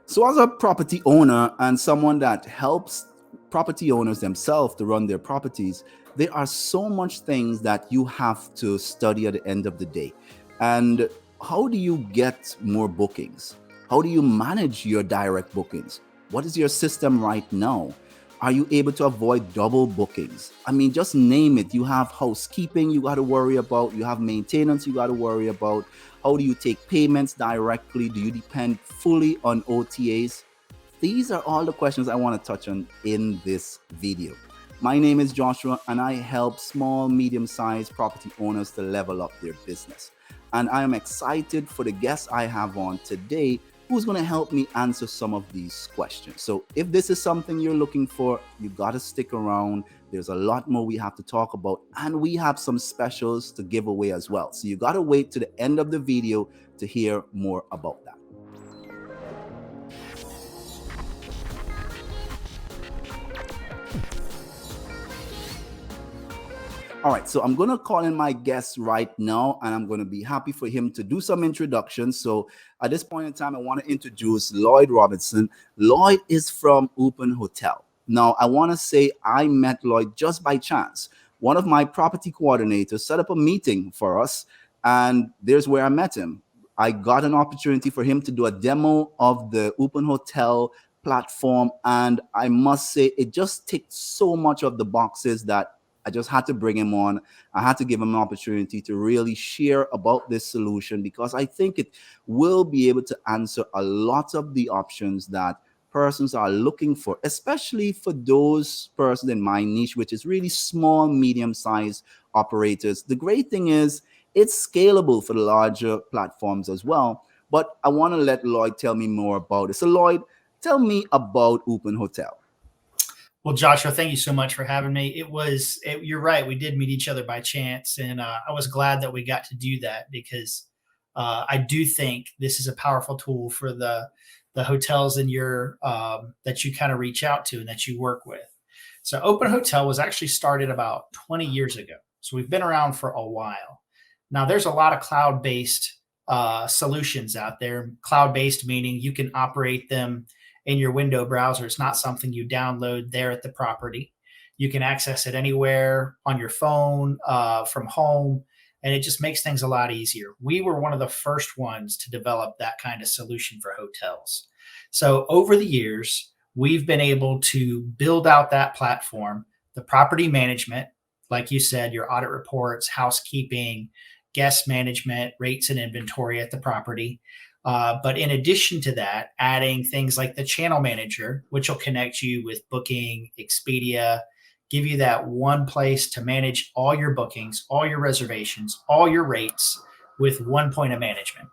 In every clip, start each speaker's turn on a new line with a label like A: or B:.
A: So, as a property owner and someone that helps property owners themselves to run their properties, there are so much things that you have to study at the end of the day. And how do you get more bookings? How do you manage your direct bookings? What is your system right now? Are you able to avoid double bookings? I mean, just name it. You have housekeeping you got to worry about, you have maintenance you got to worry about. How do you take payments directly? Do you depend fully on OTAs? These are all the questions I want to touch on in this video. My name is Joshua, and I help small, medium-sized property owners to level up their business. And I am excited for the guest I have on today, who's going to help me answer some of these questions. So if this is something you're looking for, you got to stick around. There's a lot more we have to talk about, and we have some specials to give away as well. So you got to wait to the end of the video to hear more about that. All right, so I'm going to call in my guest right now, and I'm going to be happy for him to do some introductions. So at this point in time, I want to introduce Lloyd Robertson. Lloyd is from OpenHotel. Now, I want to say I met Lloyd just by chance. One of my property coordinators set up a meeting for us, and there's where I met him. I got an opportunity for him to do a demo of the OpenHotel platform, and I must say it just ticked so much of the boxes that I just had to bring him on. I had to give him an opportunity to really share about this solution, because I think it will be able to answer a lot of the options that persons are looking for, especially for those persons in my niche, which is really small, medium-sized operators. The great thing is it's scalable for the larger platforms as well. But I want to let Lloyd tell me more about it. So Lloyd, tell me about OpenHotel.
B: Well, Joshua, thank you so much for having me. You're right. We did meet each other by chance, and I was glad that we got to do that, because I do think this is a powerful tool for the hotels in your that you kind of reach out to and that you work with. So OpenHotel was actually started about 20 years ago. So we've been around for a while. Now, there's a lot of cloud-based solutions out there. Cloud-based meaning you can operate them in your window browser. It's not something you download there at the property. You can access it anywhere on your phone, from home, and it just makes things a lot easier. We were one of the first ones to develop that kind of solution for hotels. So over the years, we've been able to build out that platform, the property management, like you said, your audit reports, housekeeping, guest management, rates and inventory at the property. But in addition to that, adding things like the channel manager, which will connect you with Booking, Expedia, give you that one place to manage all your bookings, all your reservations, all your rates with one point of management.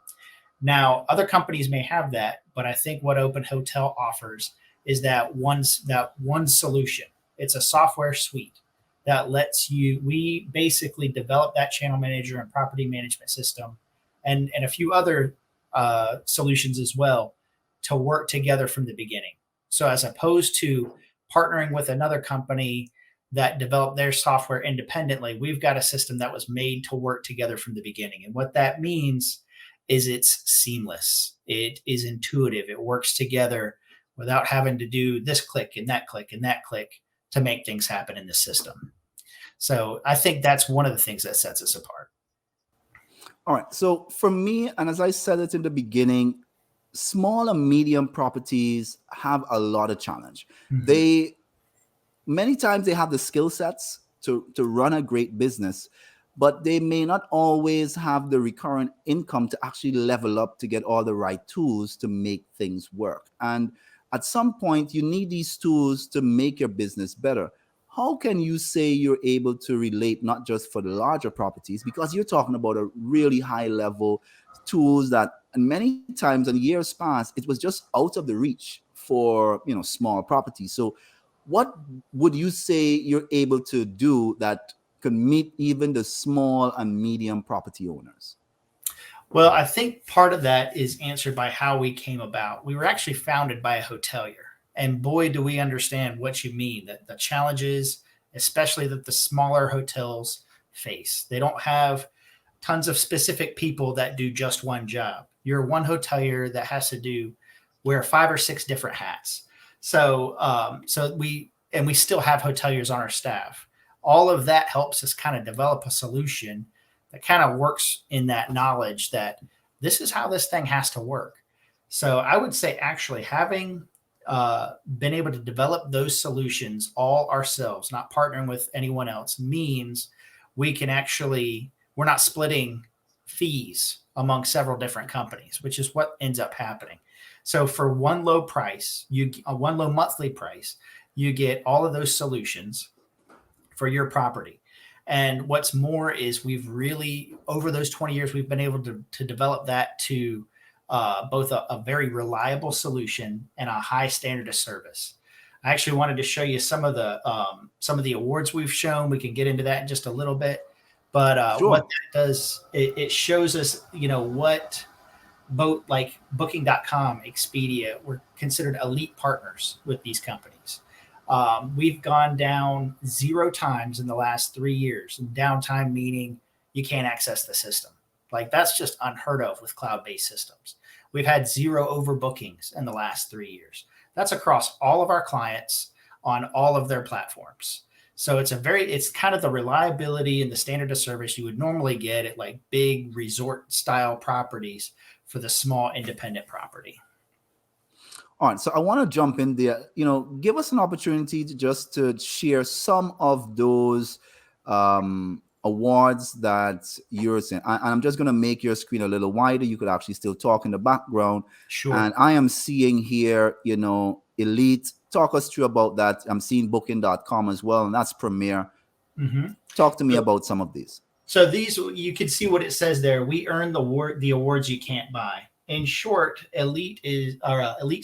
B: Now, other companies may have that, but I think what OpenHotel offers is that one solution. It's a software suite that lets you, we basically develop that channel manager and property management system and a few other solutions as well to work together from the beginning. So as opposed to partnering with another company that developed their software independently, we've got a system that was made to work together from the beginning. And what that means is it's seamless. It is intuitive. It works together without having to do this click and that click and that click to make things happen in the system. So I think that's one of the things that sets us apart.
A: All right. So for me, and as I said it in the beginning, small and medium properties have a lot of challenge. Mm-hmm. Many times they have the skill sets to run a great business, but they may not always have the recurrent income to actually level up to get all the right tools to make things work. And at some point, you need these tools to make your business better. How can you say you're able to relate not just for the larger properties, because you're talking about a really high level tools that, and many times in years past, it was just out of the reach for, small properties. So what would you say you're able to do that can meet even the small and medium property owners?
B: Well, I think part of that is answered by how we came about. We were actually founded by a hotelier. And boy, do we understand what you mean, that the challenges, especially that the smaller hotels face. They don't have tons of specific people that do just one job. You're one hotelier that has to do wear 5 or 6 different hats. So, we still have hoteliers on our staff. All of that helps us kind of develop a solution that kind of works in that knowledge that this is how this thing has to work. So I would say actually having been able to develop those solutions all ourselves, not partnering with anyone else, means we can actually, we're not splitting fees among several different companies, which is what ends up happening. So for one low price, one low monthly price, you get all of those solutions for your property. And what's more is we've really, over those 20 years, we've been able to develop that to both a very reliable solution and a high standard of service. I actually wanted to show you some of the awards we've shown. We can get into that in just a little bit. But
A: Sure.
B: what that does, it shows us, what both like Booking.com, Expedia, we're considered elite partners with these companies. We've gone down 0 times in the last 3 years. And downtime meaning you can't access the system. Like that's just unheard of with cloud-based systems. We've had 0 overbookings in the last 3 years. That's across all of our clients on all of their platforms. So it's kind of the reliability and the standard of service you would normally get at like big resort style properties for the small independent property.
A: All right, so I want to jump in there. Give us an opportunity to share some of those awards that you're seeing. I'm just going to make your screen a little wider. You could actually still talk in the background.
B: Sure.
A: And I am seeing here, Elite. Talk us through about that. I'm seeing Booking.com as well, and that's Premier.
B: Mm-hmm.
A: Talk to me about some of these.
B: So these, you can see what it says there. We earn the awards you can't buy. In short, elite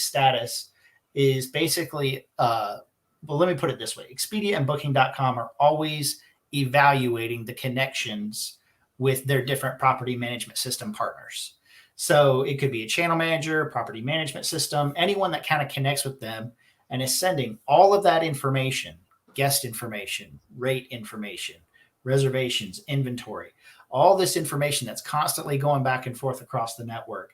B: status is basically, well, let me put it this way. Expedia and Booking.com are always evaluating the connections with their different property management system partners. So it could be a channel manager, property management system, anyone that kind of connects with them and is sending all of that information, guest information, rate information, reservations, inventory, all this information that's constantly going back and forth across the network.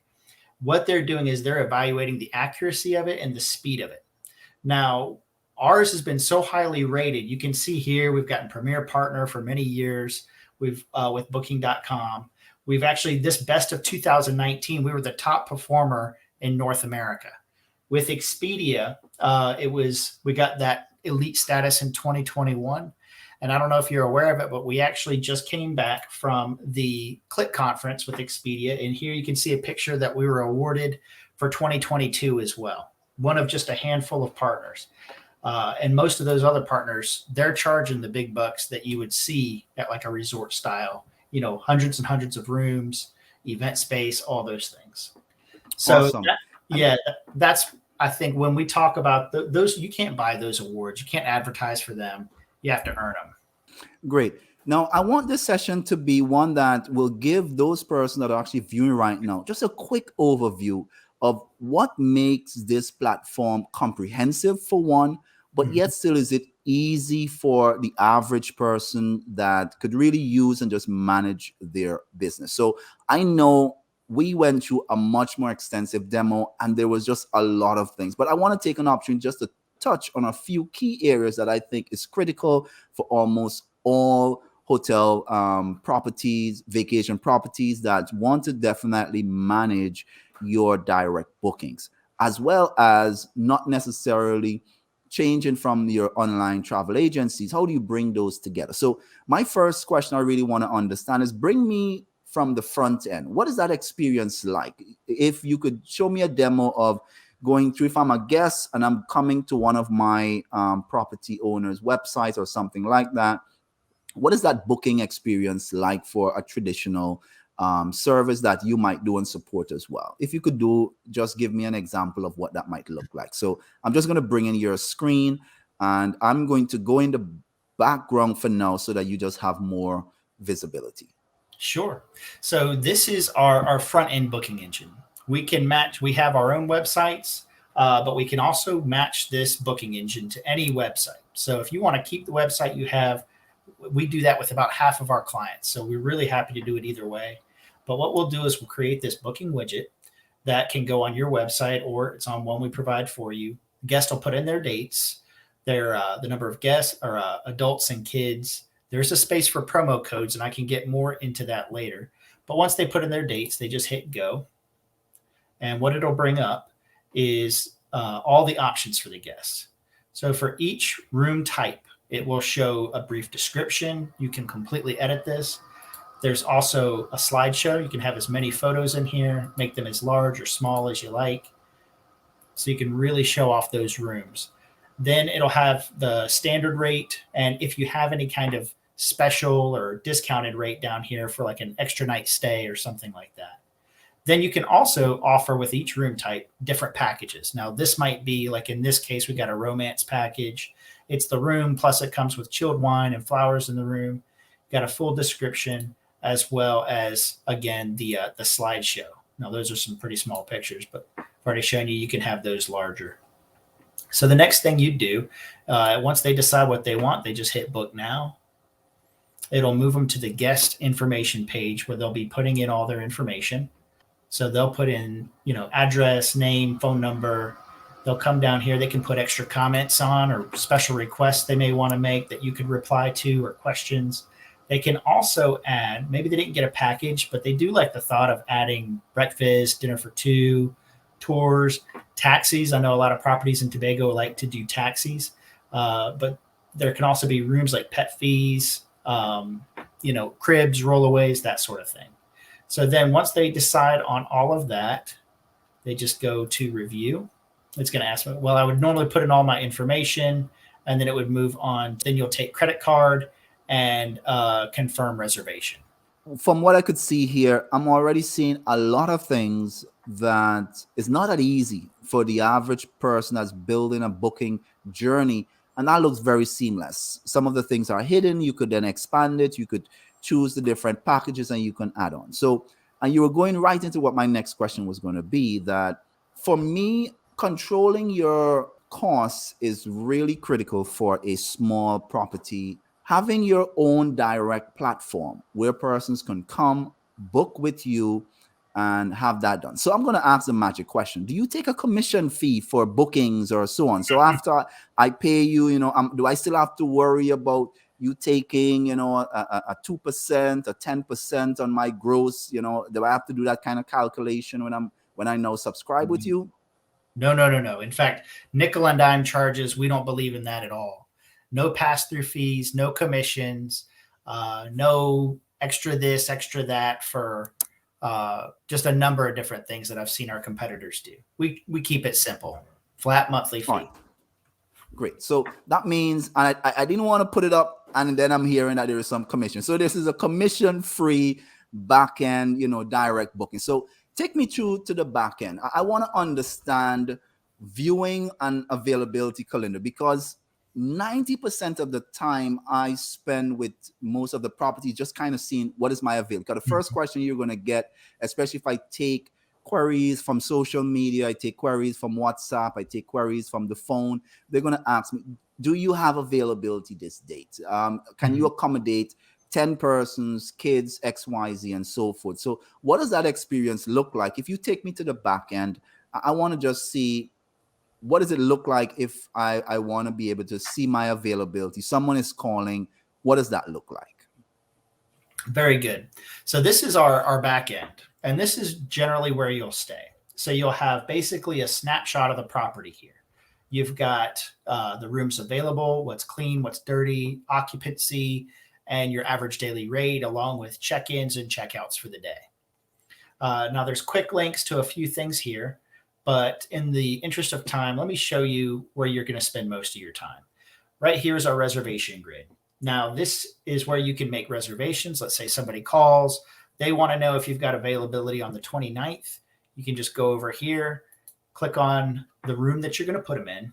B: What they're doing is they're evaluating the accuracy of it and the speed of it. Now, ours has been so highly rated. You can see here, we've gotten Premier Partner for many years. We've with Booking.com. We've actually, this best of 2019, we were the top performer in North America. With Expedia, we got that elite status in 2021. And I don't know if you're aware of it, but we actually just came back from the CLIC conference with Expedia. And here you can see a picture that we were awarded for 2022 as well. One of just a handful of partners. And most of those other partners, they're charging the big bucks that you would see at like a resort style, hundreds and hundreds of rooms, event space, all those things. So
A: Awesome.
B: that's, I think when we talk about those, you can't buy those awards. You can't advertise for them. You have to earn them.
A: Great. Now, I want this session to be one that will give those persons that are actually viewing right now just a quick overview of what makes this platform comprehensive for one, but yet still is it easy for the average person that could really use and just manage their business. So I know we went through a much more extensive demo and there was just a lot of things, but I want to take an opportunity just to touch on a few key areas that I think is critical for almost all hotel properties, vacation properties that want to definitely manage your direct bookings, as well as not necessarily changing from your online travel agencies. How do you bring those together? So my first question I really want to understand is, bring me from the front end. What is that experience like? If you could show me a demo of going through, if I'm a guest and I'm coming to one of my property owners' websites or something like that, what is that booking experience like for a traditional service that you might do and support as well? If you could just give me an example of what that might look like. So I'm just going to bring in your screen and I'm going to go in the background for now so that you just have more visibility.
B: Sure. So this is our front end booking engine. We have our own websites, but we can also match this booking engine to any website. So if you want to keep the website you have, we do that with about half of our clients. So we're really happy to do it either way. But what we'll do is we'll create this booking widget. that can go on your website, or it's on one we provide for you. Guests will put in their dates, the number of guests or adults and kids. There's a space for promo codes, and I can get more into that later. But once they put in their dates, they just hit go. And what it'll bring up is all the options for the guests. So for each room type, it will show a brief description. You can completely edit this. There's also a slideshow. You can have as many photos in here, make them as large or small as you like. So you can really show off those rooms. Then it'll have the standard rate. And if you have any kind of special or discounted rate down here for like an extra night stay or something like that. Then you can also offer with each room type different packages. Now, this might be like in this case, we got a romance package. It's the room, plus it comes with chilled wine and flowers in the room. Got a full description, as well as, again, the slideshow. Now, those are some pretty small pictures, but I've already shown you can have those larger. So the next thing you do, once they decide what they want, they just hit book now. It'll move them to the guest information page where they'll be putting in all their information. So they'll put in, address, name, phone number. They'll come down here. They can put extra comments on or special requests they may want to make that you could reply to, or questions. They can also add, maybe they didn't get a package, but they do like the thought of adding breakfast, dinner for two, tours, taxis. I know a lot of properties in Tobago like to do taxis, but there can also be rooms like pet fees, cribs, rollaways, that sort of thing. So then once they decide on all of that, they just go to review. It's going to ask me, well, I would normally put in all my information, and then it would move on. Then you'll take credit card and confirm reservation.
A: From what I could see here, I'm already seeing a lot of things that is not that easy for the average person that's building a booking journey. And that looks very seamless. Some of the things are hidden. You could then expand it. You could choose the different packages and you can add on. So, and you were going right into what my next question was going to be, that for me, controlling your costs is really critical for a small property. Having your own direct platform where persons can come, book with you, and have that done. So I'm going to ask the magic question. Do you take a commission fee for bookings or so on? So after I pay you, do I still have to worry about you taking, a 2%, a 10% on my gross? Do I have to do that kind of calculation when I now subscribe with you?
B: No. In fact, nickel and dime charges, we don't believe in that at all. No pass-through fees, no commissions, no extra this, extra that for just a number of different things that I've seen our competitors do. We keep it simple, flat monthly fee.
A: Right. Great. So that means I didn't want to put it up, and then I'm hearing that there is some commission. So this is a commission-free back-end, direct booking. So take me through to the back end. I want to understand viewing and availability calendar, because 90% of the time I spend with most of the properties just kind of seeing what is my availability. Because the first question you're going to get, especially if I take queries from social media, I take queries from WhatsApp, I take queries from the phone, they're going to ask me, do you have availability this date? Can you accommodate 10 persons, kids, XYZ, and so forth? So what does that experience look like? If you take me to the back end, I want to just see, what does it look like if I want to be able to see my availability? Someone is calling. What does that look like?
B: Very good. So this is our back end, and this is generally where you'll stay. So you'll have basically a snapshot of the property here. You've got the rooms available, what's clean, what's dirty, occupancy, and your average daily rate, along with check-ins and check-outs for the day. Now there's quick links to a few things here, but in the interest of time, let me show you where you're going to spend most of your time. Right here is our reservation grid. Now, this is where you can make reservations. Let's say somebody calls. They want to know if you've got availability on the 29th. You can just go over here, click on the room that you're going to put them in,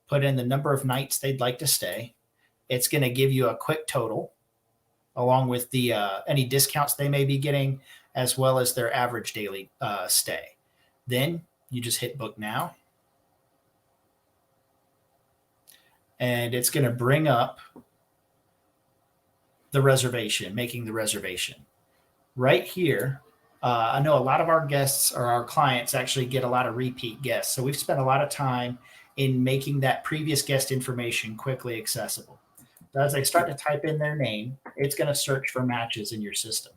B: put in the number of nights they'd like to stay. It's going to give you a quick total, along with the any discounts they may be getting, as well as their average daily stay. Then you just hit book now. And it's going to bring up the reservation, making the reservation. Right here, I know a lot of our guests or our clients actually get a lot of repeat guests. So we've spent a lot of time in making that previous guest information quickly accessible. So as they start to type in their name, it's going to search for matches in your system.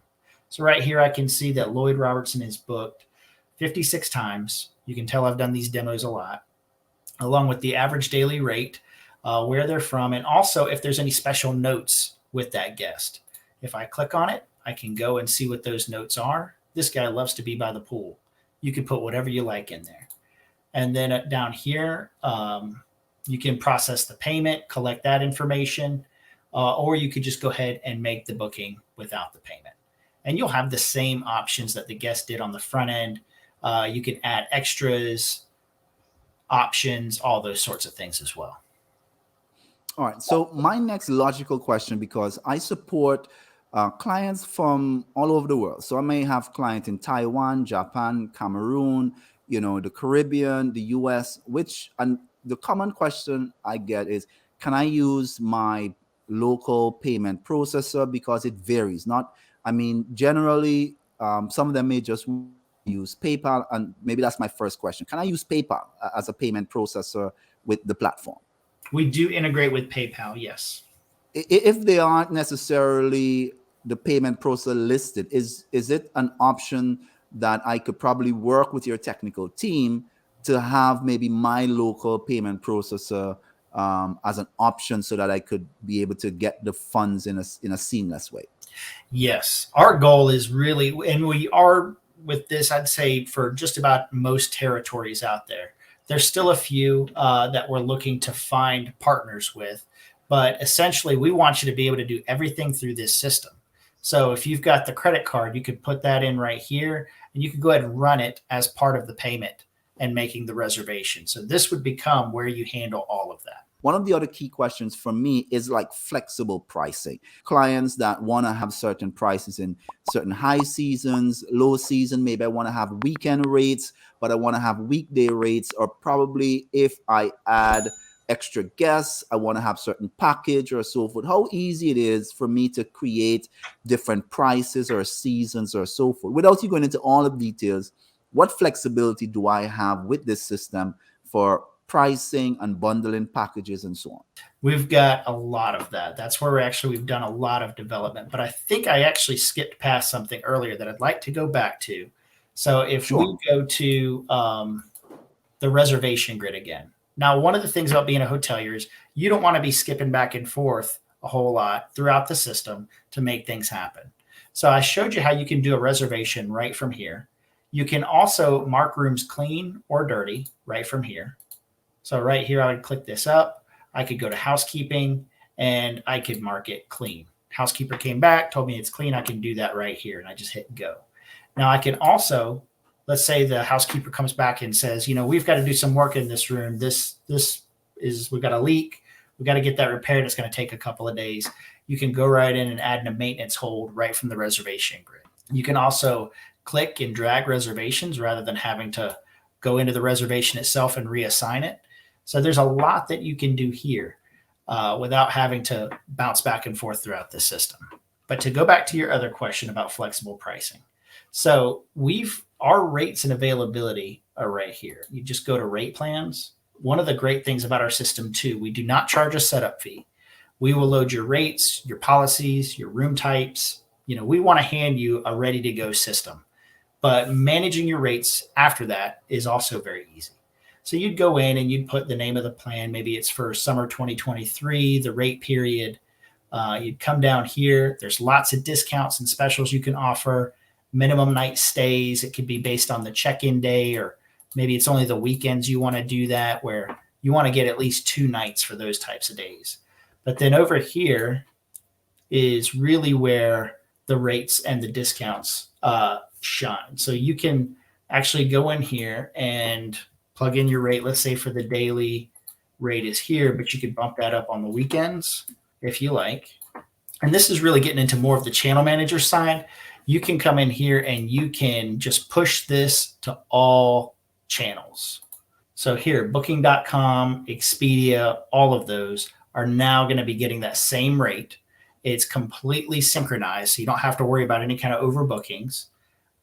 B: So right here, I can see that Lloyd Robertson is booked 56 times. You can tell I've done these demos a lot, along with the average daily rate, where they're from, and also if there's any special notes with that guest. If I click on it, I can go and see what those notes are. This guy loves to be by the pool. You can put whatever you like in there. And then down here, you can process the payment, collect that information, or you could just go ahead and make the booking without the payment. And you'll have the same options that the guest did on the front end. You can add extras, options, all those sorts of things as well.
A: All right. So my next logical question, because I support clients from all over the world. So I may have clients in Taiwan, Japan, Cameroon, the Caribbean, the US, and the common question I get is, can I use my local payment processor? Because it varies. Generally, some of them may just use PayPal. And maybe that's my first question. Can I use PayPal as a payment processor with the platform?
B: We do integrate with PayPal, yes.
A: If they aren't necessarily the payment processor listed, is it an option that I could probably work with your technical team to have maybe my local payment processor as an option so that I could be able to get the funds in a seamless way?
B: Yes. Our goal is really, and we are with this, I'd say for just about most territories out there. There's still a few that we're looking to find partners with, but essentially we want you to be able to do everything through this system. So if you've got the credit card, you could put that in right here and you can go ahead and run it as part of the payment and making the reservation. So this would become where you handle all of that.
A: One of the other key questions for me is like flexible pricing. Clients that want to have certain prices in certain high seasons, low season, maybe I want to have weekend rates, but I want to have weekday rates, or probably if I add extra guests, I want to have certain package or so forth. How easy it is for me to create different prices or seasons or so forth. Without you going into all of the details, what flexibility do I have with this system for pricing and bundling packages and so on?
B: We've got a lot of that. That's where we've done a lot of development, but I think I actually skipped past something earlier that I'd like to go back to. So if we go to the reservation grid again. Now, one of the things about being a hotelier is you don't want to be skipping back and forth a whole lot throughout the system to make things happen. So I showed you how you can do a reservation right from here. You can also mark rooms clean or dirty right from here. So right here, I would click this up. I could go to housekeeping and I could mark it clean. Housekeeper came back, told me it's clean. I can do that right here and I just hit go. Now I can also, let's say the housekeeper comes back and says, we've got to do some work in this room. We've got a leak. We've got to get that repaired. It's going to take a couple of days. You can go right in and add in a maintenance hold right from the reservation grid. You can also click and drag reservations rather than having to go into the reservation itself and reassign it. So there's a lot that you can do here without having to bounce back and forth throughout the system. But to go back to your other question about flexible pricing. So our rates and availability are right here. You just go to rate plans. One of the great things about our system too, we do not charge a setup fee. We will load your rates, your policies, your room types. We want to hand you a ready to go system, but managing your rates after that is also very easy. So you'd go in and you'd put the name of the plan. Maybe it's for summer 2023, the rate period. You'd come down here. There's lots of discounts and specials you can offer. Minimum night stays. It could be based on the check-in day, or maybe it's only the weekends you want to do that, where you want to get at least 2 nights for those types of days. But then over here is really where the rates and the discounts shine. So you can actually go in here and plug in your rate. Let's say for the daily rate is here, but you could bump that up on the weekends if you like. And this is really getting into more of the channel manager side. You can come in here and you can just push this to all channels. So here, booking.com, Expedia, all of those are now going to be getting that same rate. It's completely synchronized, so you don't have to worry about any kind of overbookings.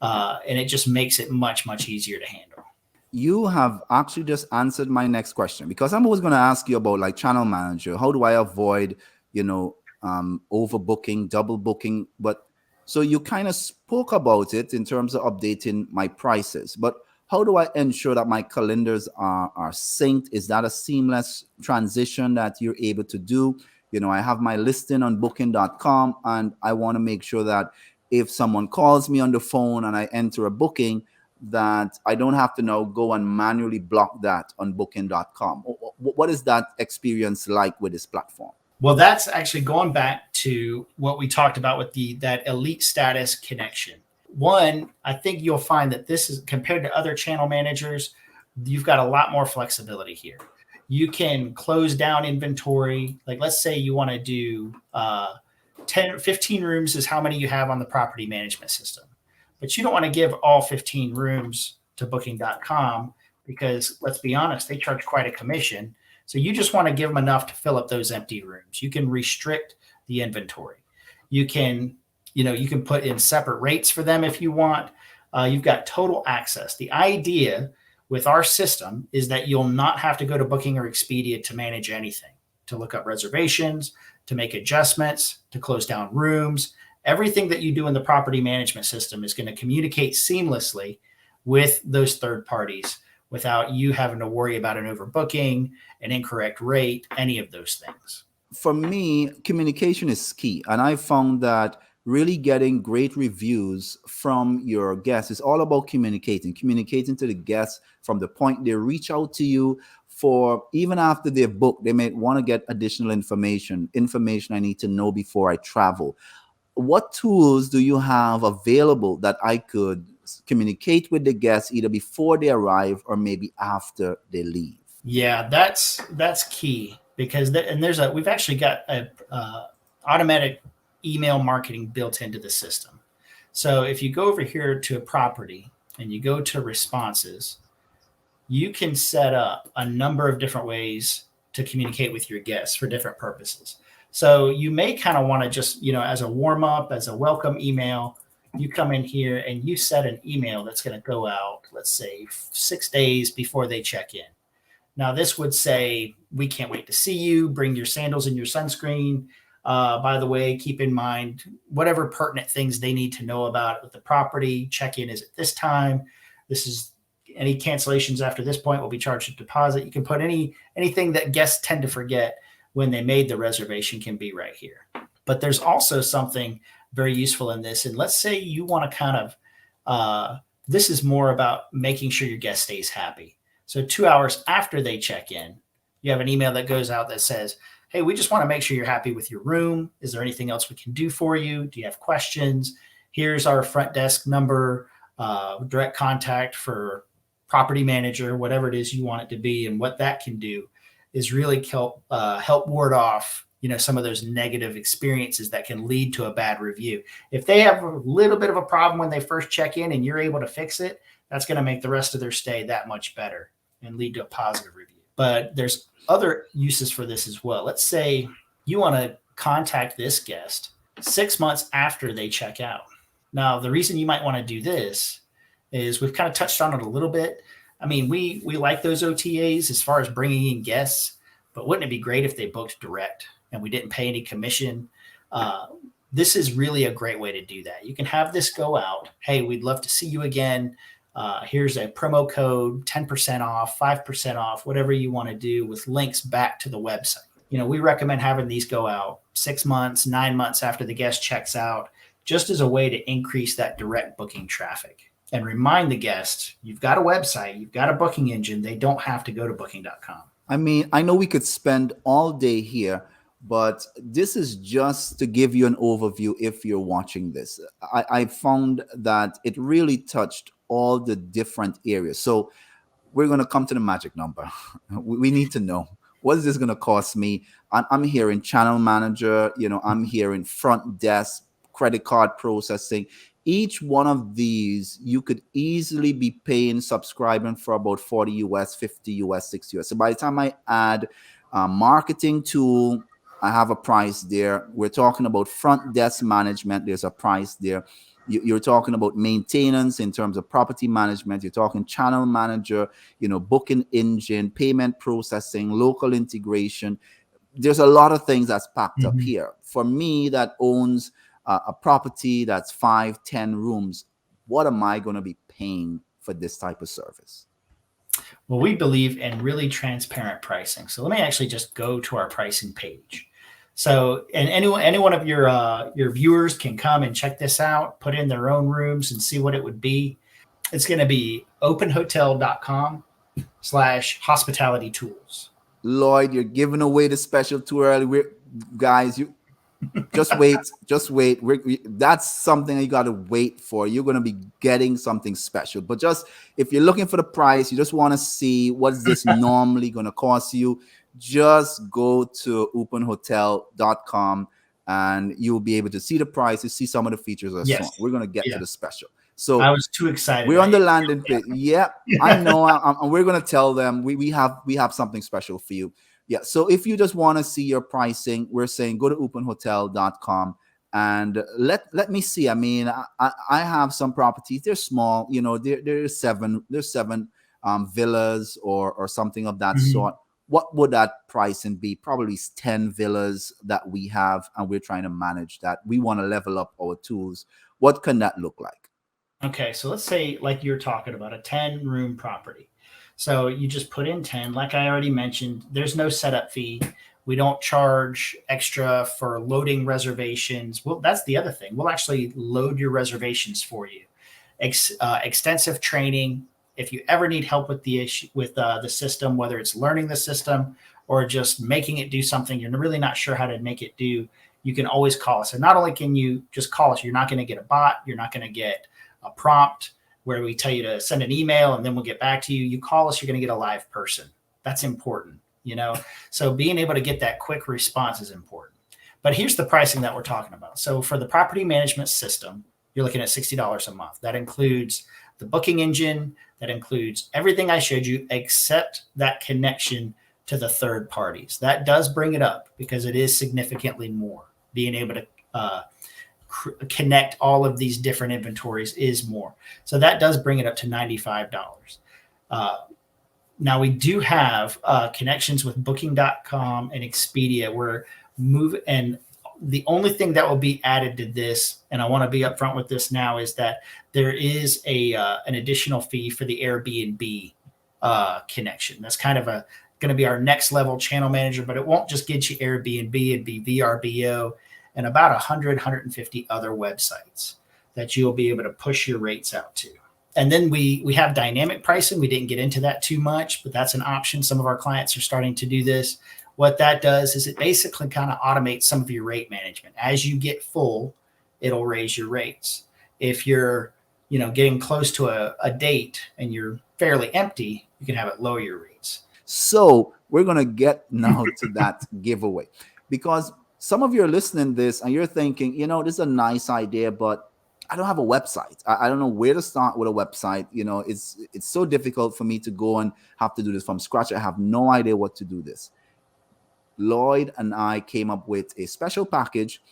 B: and it just makes it much, much easier to handle.
A: You have actually just answered my next question, because I'm always going to ask you about like channel manager. How do I avoid, overbooking, double booking? But so you kind of spoke about it in terms of updating my prices. But how do I ensure that my calendars are synced? Is that a seamless transition that you're able to do? I have my listing on booking.com, and I want to make sure that if someone calls me on the phone and I enter a booking, that I don't have to now go and manually block that on booking.com. What is that experience like with this platform?
B: Well, that's actually going back to what we talked about with that elite status connection. One, I think you'll find that this is, compared to other channel managers, you've got a lot more flexibility here. You can close down inventory. Like, let's say you want to do 15 rooms is how many you have on the property management system. But you don't want to give all 15 rooms to booking.com because, let's be honest, they charge quite a commission. So you just want to give them enough to fill up those empty rooms. You can restrict the inventory. You can put in separate rates for them if you want. You've got total access. The idea with our system is that you'll not have to go to Booking or Expedia to manage anything, to look up reservations, to make adjustments, to close down rooms. Everything that you do in the property management system is going to communicate seamlessly with those third parties without you having to worry about an overbooking, an incorrect rate, any of those things.
A: For me, communication is key. And I found that really getting great reviews from your guests is all about communicating to the guests from the point they reach out to you. For even after they've booked, they may want to get additional information I need to know before I travel. What tools do you have available that I could communicate with the guests either before they arrive or maybe after they leave?
B: Yeah, that's key, because we've actually got a automatic email marketing built into the system. So if you go over here to a property and you go to responses, you can set up a number of different ways to communicate with your guests for different purposes. So you may kind of want to just, as a warm up, as a welcome email, you come in here and you set an email that's going to go out, let's say 6 days before they check in. Now, this would say, we can't wait to see you. Bring your sandals and your sunscreen. By the way, keep in mind whatever pertinent things they need to know about with the property. Check-in is at this time. This is any cancellations after this point will be charged a deposit. You can put anything that guests tend to forget when they made the reservation can be right here. But there's also something very useful in this. And let's say you want to kind of, this is more about making sure your guest stays happy. So 2 hours after they check in, you have an email that goes out that says, hey, we just want to make sure you're happy with your room. Is there anything else we can do for you? Do you have questions? Here's our front desk number, direct contact for property manager, whatever it is you want it to be. And what that can do is really help ward off, some of those negative experiences that can lead to a bad review. If they have a little bit of a problem when they first check in and you're able to fix it, that's going to make the rest of their stay that much better and lead to a positive review. But there's other uses for this as well. Let's say you want to contact this guest 6 months after they check out. Now, the reason you might want to do this is we've kind of touched on it a little bit. I mean, we like those OTAs as far as bringing in guests, but wouldn't it be great if they booked direct and we didn't pay any commission? This is really a great way to do that. You can have this go out. Hey, we'd love to see you again. Here's a promo code, 10% off, 5% off, whatever you want to do, with links back to the website. We recommend having these go out 6 months, 9 months after the guest checks out, just as a way to increase that direct booking traffic. And remind the guest, you've got a website, you've got a booking engine. They don't have to go to booking.com.
A: I mean, I know we could spend all day here, but this is just to give you an overview if you're watching this. I found that it really touched all the different areas. So we're going to come to the magic number. We need to know, what is this going to cost me? I'm hearing channel manager, I'm hearing front desk, credit card processing. Each one of these, you could easily be paying, subscribing for about 40 US, 50 US, 60 US. So by the time I add a marketing tool, I have a price there. We're talking about front desk management. There's a price there. You're talking about maintenance in terms of property management. You're talking channel manager, booking engine, payment processing, local integration. There's a lot of things that's packed up
B: Mhm.
A: here. For me, that owns a property that's 5, 10 rooms, what am I going to be paying for this type of service?
B: Well, we believe in really transparent pricing. So let me actually just go to our pricing page. So, and any one of your viewers can come and check this out, put in their own rooms and see what it would be. It's going to be openhotel.com/hospitality tools.
A: Lloyd, you're giving away the special too early. Guys, you just wait, just wait. That's something you got to wait for. You're going to be getting something special. But just if you're looking for the price, you just want to see what's this normally going to cost you, just go to openhotel.com and you'll be able to see the prices, see some of the features or so on.
B: Yes.
A: We're going to get
B: Yeah.
A: to the special.
B: I
A: So
B: was too excited.
A: we're on the landing page. Yeah, I know. And we're going to tell them we have something special for you. Yeah. So if you just want to see your pricing, we're saying go to openhotel.com and let me see. I mean, I have some properties. They're small. There's seven villas or something of that
B: Mhm.
A: sort. What would that pricing be? Probably 10 villas that we have, and we're trying to manage that. We want to level up our tools. What can that look like?
B: Okay, so let's say, like you're talking about, a 10-room property. So you just put in 10. Like I already mentioned, there's no setup fee. We don't charge extra for loading reservations. Well, that's the other thing. We'll actually load your reservations for you. Extensive training. If you ever need help with the issue with the system, whether it's learning the system or just making it do something you're really not sure how to make it do, you can always call us. And not only can you just call us, you're not going to get a bot. You're not going to get a prompt where we tell you to send an email and then we'll get back to you. You call us, you're going to get a live person. That's important. So being able to get that quick response is important. But here's the pricing that we're talking about. So for the property management system, you're looking at $60 a month. That includes the booking engine, that includes everything I showed you except that connection to the third parties. That does bring it up because it is significantly more. Being able to connect all of these different inventories is more. So that does bring it up to $95. Now we do have connections with booking.com and Expedia. And the only thing that will be added to this, and I want to be upfront with this now, is that there is an additional fee for the Airbnb connection. That's kind of going to be our next level channel manager, but it won't just get you Airbnb. It'd be VRBO and about 150 other websites that you'll be able to push your rates out to. And then we have dynamic pricing. We didn't get into that too much, but that's an option. Some of our clients are starting to do this. What that does is it basically kind of automates some of your rate management. As you get full, it'll raise your rates. If you're getting close to a date and you're fairly empty, you can have it lower your rates.
A: So we're going to get now to that giveaway, because some of you are listening to this and you're thinking, this is a nice idea, but I don't have a website. I don't know where to start with a website. It's so difficult for me to go and have to do this from scratch. I have no idea what to do this. Lloyd and I came up with a special package.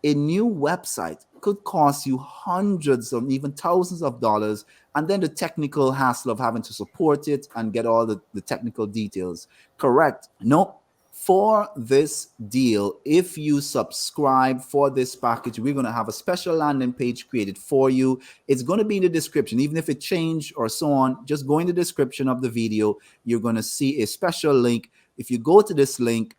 A: A new website could cost you hundreds or even thousands of dollars, and then the technical hassle of having to support it and get all the technical details correct. No, for this deal, if you subscribe for this package, we're going to have a special landing page created for you. It's going to be in the description. Even if it changed or so on, just go in the description of the video. You're going to see a special link. If you go to this link,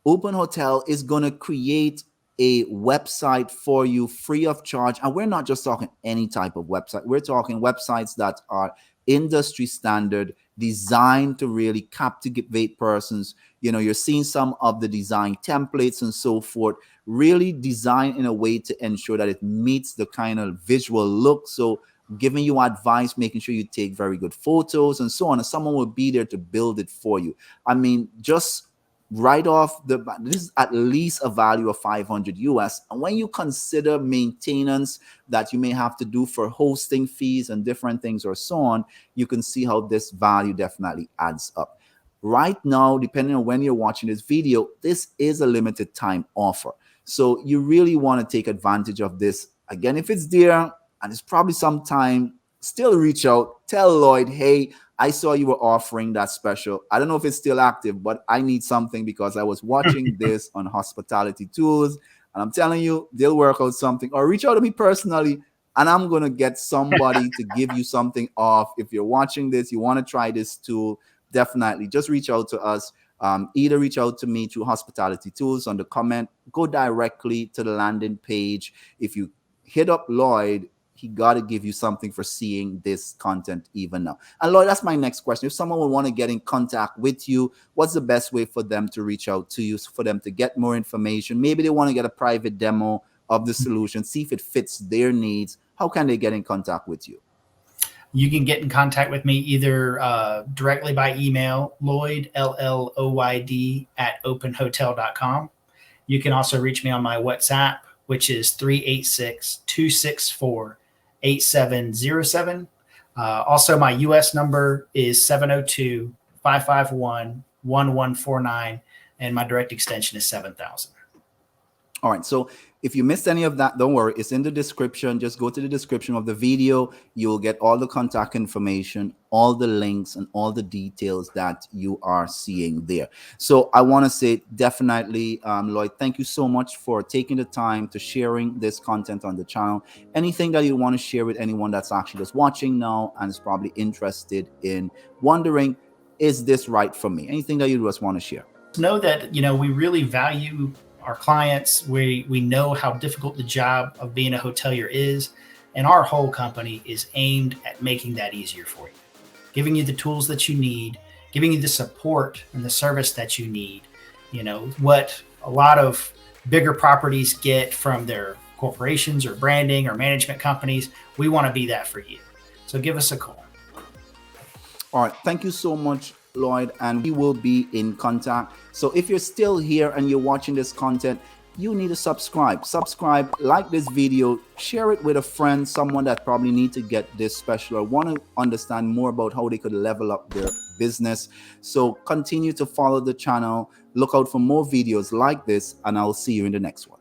A: OpenHotel is going to create a website for you free of charge. And we're not just talking any type of website. We're talking websites that are industry standard, designed to really captivate persons. You're seeing some of the design templates and so forth, really designed in a way to ensure that it meets the kind of visual look. So giving you advice, making sure you take very good photos and so on. And someone will be there to build it for you. I mean, just right off this is at least a value of 500 US. And when you consider maintenance that you may have to do for hosting fees and different things or so on, you can see how this value definitely adds up. Right now, depending on when you're watching this video, this is a limited time offer. So you really want to take advantage of this Again, if it's there and it's probably some time, still reach out, tell Lloyd, hey, I saw you were offering that special. I don't know if it's still active, but I need something because I was watching this on Hospitality Tools, and I'm telling you, they'll work out something. Or reach out to me personally, and I'm going to get somebody to give you something off. If you're watching this, you want to try this tool, definitely just reach out to us. Either reach out to me through Hospitality Tools on the comment, go directly to the landing page. If you hit up Lloyd, he got to give you something for seeing this content even now. And Lloyd, that's my next question. If someone would want to get in contact with you, what's the best way for them to reach out to you, for them to get more information? Maybe they want to get a private demo of the solution, see if it fits their needs. How can they get in contact with you?
B: You can get in contact with me either directly by email, Lloyd, LLOYD, @openhotel.com. You can also reach me on my WhatsApp, which is 386-264-8707. Also, my U.S. number is 702-551-1149, and my direct extension is 7000.
A: All right. So if you missed any of that, don't worry. It's in the description. Just go to the description of the video. You'll get all the contact information, all the links, and all the details that you are seeing there. So I want to say definitely, Lloyd, thank you so much for taking the time to sharing this content on the channel. Anything that you want to share with anyone that's actually just watching now and is probably interested in wondering, is this right for me? Anything that you just want to share?
B: Know that, we really value our clients. We know how difficult the job of being a hotelier is, and our whole company is aimed at making that easier for you, giving you the tools that you need, giving you the support and the service that you need. What a lot of bigger properties get from their corporations or branding or management companies, we want to be that for you. So give us a call.
A: All right. Thank you so much, Lloyd, and we will be in contact. So if you're still here and you're watching this content, you need to subscribe, like this video, share it with a friend, someone that probably need to get this special or want to understand more about how they could level up their business. So continue to follow the channel, look out for more videos like this, and I'll see you in the next one.